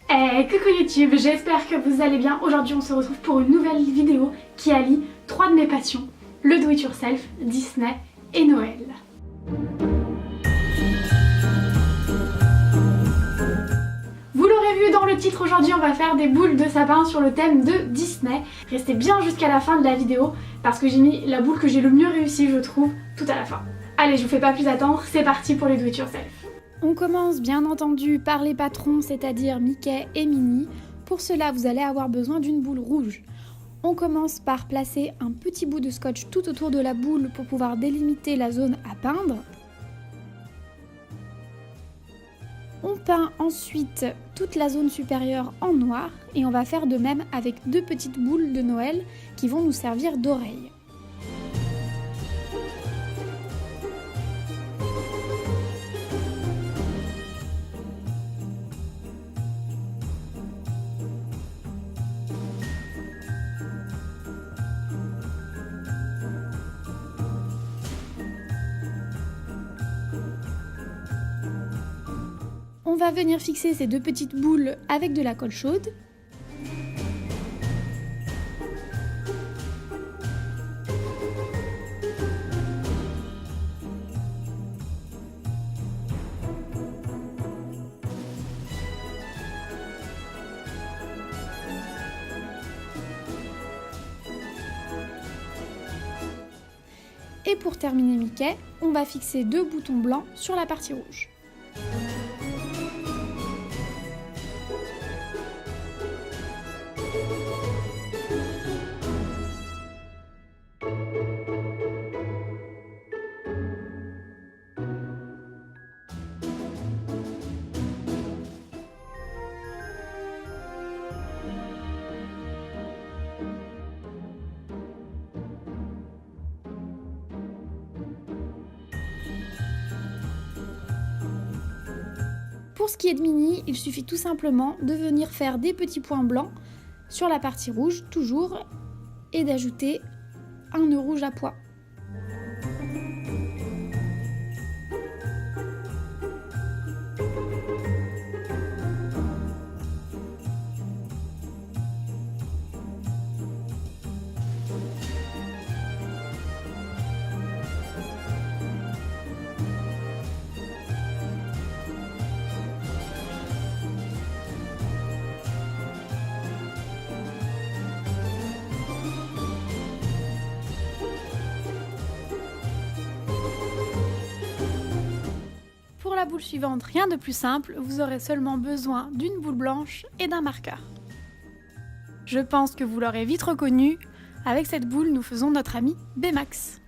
Coucou YouTube, j'espère que vous allez bien. Aujourd'hui on se retrouve pour une nouvelle vidéo qui allie trois de mes passions, le do it yourself, Disney et Noël. Vous l'aurez vu dans le titre, aujourd'hui on va faire des boules de sapin sur le thème de Disney. Restez bien jusqu'à la fin de la vidéo parce que j'ai mis la boule que j'ai le mieux réussi je trouve tout à la fin. Allez, je vous fais pas plus attendre, c'est parti pour les do it yourself. On commence bien entendu par les patrons, c'est-à-dire Mickey et Minnie. Pour cela, vous allez avoir besoin d'une boule rouge. On commence par placer un petit bout de scotch tout autour de la boule pour pouvoir délimiter la zone à peindre. On peint ensuite toute la zone supérieure en noir et on va faire de même avec deux petites boules de Noël qui vont nous servir d'oreilles. On va venir fixer ces deux petites boules avec de la colle chaude. Et pour terminer Mickey, on va fixer deux boutons blancs sur la partie rouge. Pour ce qui est de Minnie, il suffit tout simplement de venir faire des petits points blancs sur la partie rouge, toujours, et d'ajouter un nœud rouge à pois. Pour la boule suivante, rien de plus simple, vous aurez seulement besoin d'une boule blanche et d'un marqueur. Je pense que vous l'aurez vite reconnu, avec cette boule nous faisons notre ami Baymax.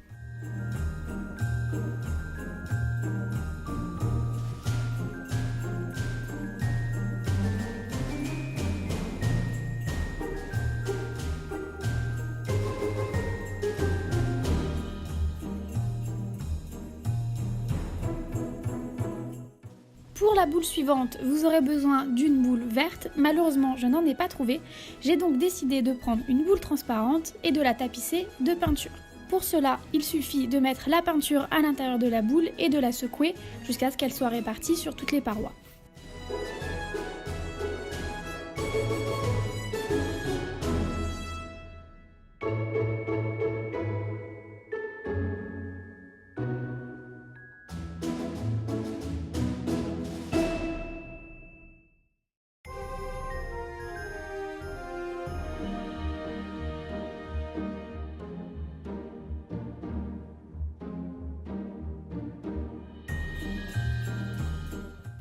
Pour la boule suivante, vous aurez besoin d'une boule verte. Malheureusement, je n'en ai pas trouvé. J'ai donc décidé de prendre une boule transparente et de la tapisser de peinture. Pour cela, il suffit de mettre la peinture à l'intérieur de la boule et de la secouer jusqu'à ce qu'elle soit répartie sur toutes les parois.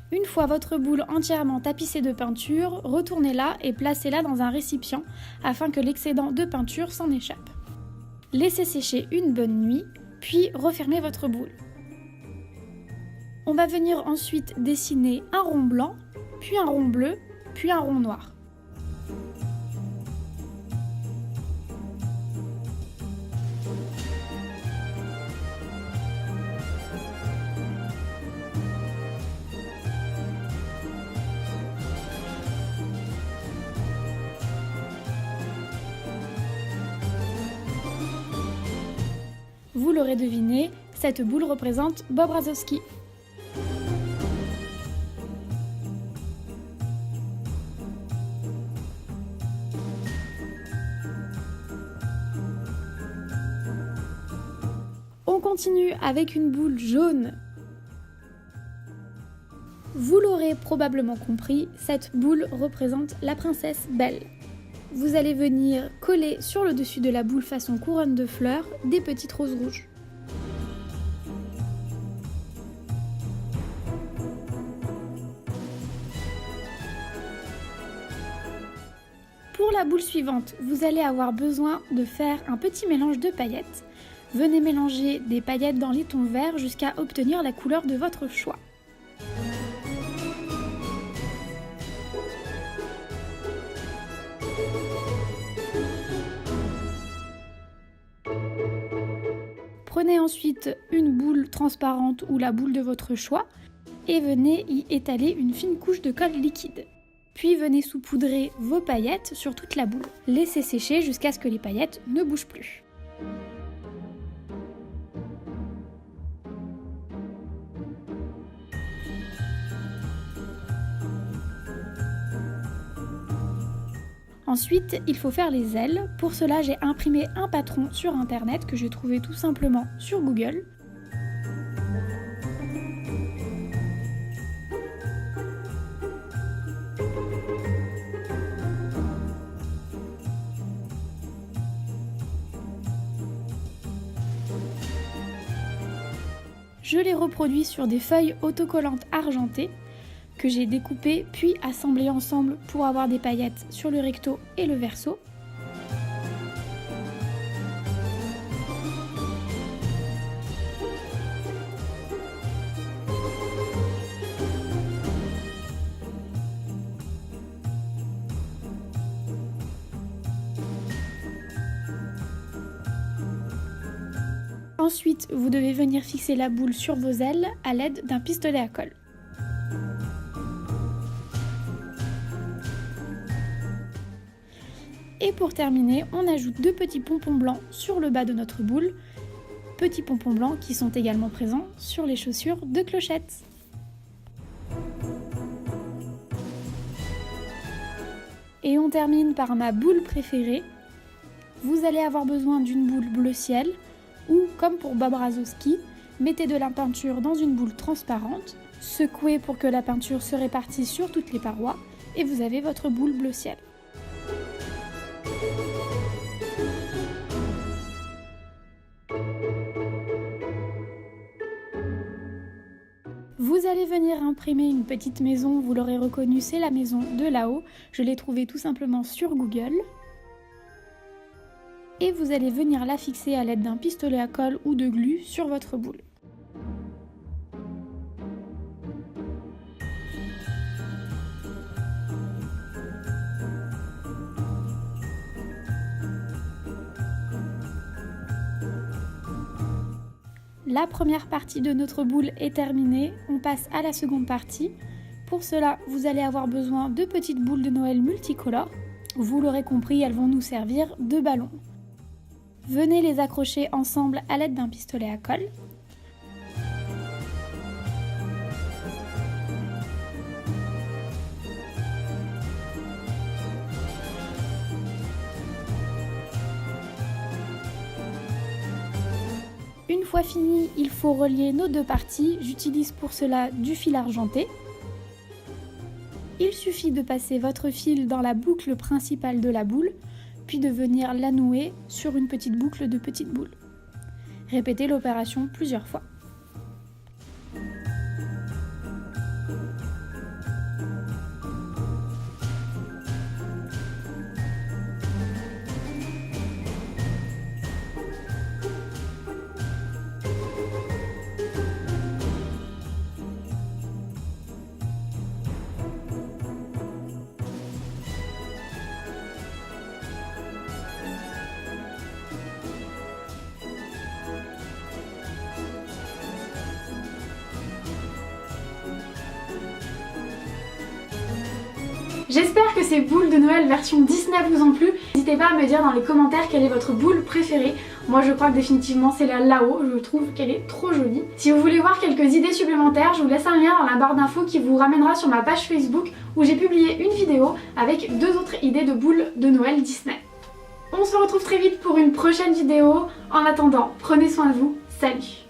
Une fois votre boule entièrement tapissée de peinture, retournez-la et placez-la dans un récipient afin que l'excédent de peinture s'en échappe. Laissez sécher une bonne nuit, puis refermez votre boule. On va venir ensuite dessiner un rond blanc, puis un rond bleu, puis un rond noir. Vous l'aurez deviné, cette boule représente Bob Razowski. On continue avec une boule jaune. Vous l'aurez probablement compris, cette boule représente la princesse Belle. Vous allez venir coller sur le dessus de la boule façon couronne de fleurs des petites roses rouges. Pour la boule suivante, vous allez avoir besoin de faire un petit mélange de paillettes. Venez mélanger des paillettes dans les tons verts jusqu'à obtenir la couleur de votre choix. Prenez ensuite une boule transparente ou la boule de votre choix et venez y étaler une fine couche de colle liquide. Puis venez saupoudrer vos paillettes sur toute la boule. Laissez sécher jusqu'à ce que les paillettes ne bougent plus. Ensuite, il faut faire les ailes. Pour cela, j'ai imprimé un patron sur internet que j'ai trouvé tout simplement sur Google. Je les reproduis sur des feuilles autocollantes argentées que j'ai découpées puis assemblées ensemble pour avoir des paillettes sur le recto et le verso. Ensuite, vous devez venir fixer la boule sur vos ailes à l'aide d'un pistolet à colle. Et pour terminer, on ajoute 2 petits pompons blancs sur le bas de notre boule, petits pompons blancs qui sont également présents sur les chaussures de Clochette. Et on termine par ma boule préférée. Vous allez avoir besoin d'une boule bleu ciel ou, comme pour Bob Razowski, mettez de la peinture dans une boule transparente, secouez pour que la peinture se répartisse sur toutes les parois et vous avez votre boule bleu ciel. Vous allez venir imprimer une petite maison, vous l'aurez reconnu, c'est la maison de là-haut. Je l'ai trouvée tout simplement sur Google. Et vous allez venir la fixer à l'aide d'un pistolet à colle ou de glu sur votre boule. La première partie de notre boule est terminée, on passe à la seconde partie. Pour cela, vous allez avoir besoin de petites boules de Noël multicolores. Vous l'aurez compris, elles vont nous servir de ballons. Venez les accrocher ensemble à l'aide d'un pistolet à colle. Une fois fini, il faut relier nos 2 parties. J'utilise pour cela du fil argenté. Il suffit de passer votre fil dans la boucle principale de la boule, puis de venir la nouer sur une petite boucle de petites boules. Répétez l'opération plusieurs fois. J'espère que ces boules de Noël version Disney vous ont plu. N'hésitez pas à me dire dans les commentaires quelle est votre boule préférée. Moi je crois que définitivement c'est la là-haut, je trouve qu'elle est trop jolie. Si vous voulez voir quelques idées supplémentaires, je vous laisse un lien dans la barre d'infos qui vous ramènera sur ma page Facebook où j'ai publié une vidéo avec 2 autres idées de boules de Noël Disney. On se retrouve très vite pour une prochaine vidéo. En attendant, prenez soin de vous. Salut!